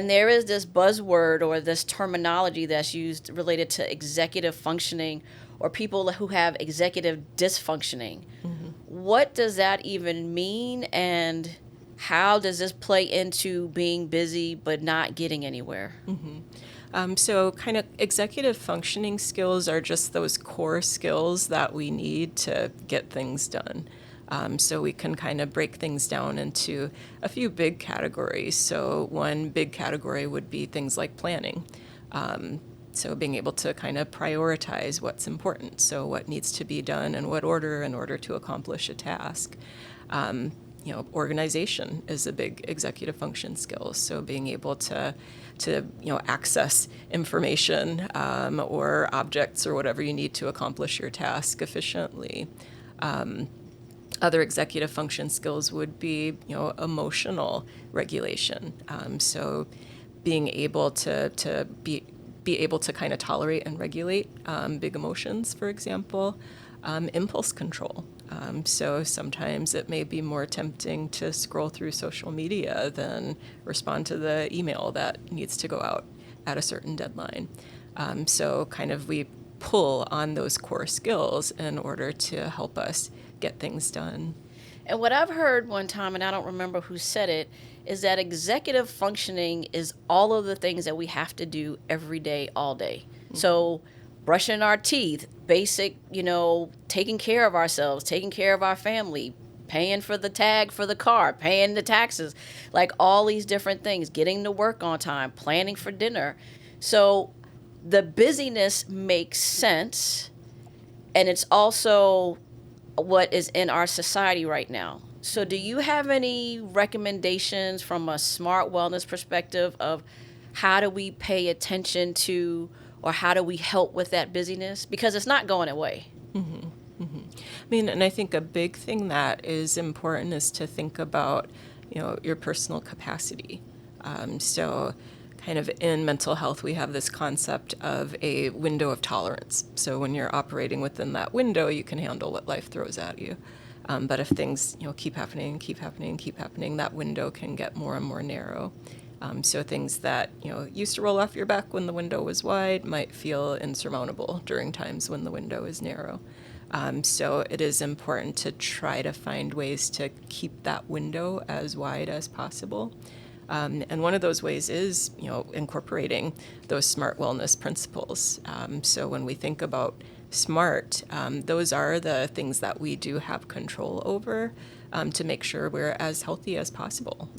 And there is this buzzword or this terminology that's used related to executive functioning or people who have executive dysfunctioning. What does that even mean, and how does this play into being busy but not getting anywhere? So kind of executive functioning skills are just those core skills that we need to get things done. So we can kind of break things down into a few big categories. So one big category would be things like planning. So being able to kind of prioritize what's important, so what needs to be done in what order in order to accomplish a task. Organization is a big executive function skill. So being able to access information or objects or whatever you need to accomplish your task efficiently. Other executive function skills would be, emotional regulation. So being able to be able to kind of tolerate and regulate big emotions, for example. Impulse control. So sometimes it may be more tempting to scroll through social media than respond to the email that needs to go out at a certain deadline. So kind of we pull on those core skills in order to help us get things done. And what I've heard one time, and I don't remember who said it, is that executive functioning is all of the things that we have to do every day, all day. So brushing our teeth, basic, taking care of ourselves, taking care of our family, paying for the tag for the car, paying the taxes, like all these different things, getting to work on time, planning for dinner. So the busyness makes sense, and it's also what is in our society right now. So do you have any recommendations from a smart wellness perspective of how do we pay attention to, or how do we help with that busyness? Because it's not going away. And I think a big thing that is important is to think about, your personal capacity. So kind of in mental health, we have this concept of a window of tolerance. So when you're operating within that window, you can handle what life throws at you. But if things, keep happening, that window can get more and more narrow. So things that, used to roll off your back when the window was wide might feel insurmountable during times when the window is narrow. So it is important to try to find ways to keep that window as wide as possible. And one of those ways is, incorporating those smart wellness principles. So when we think about SMART, those are the things that we do have control over to make sure we're as healthy as possible.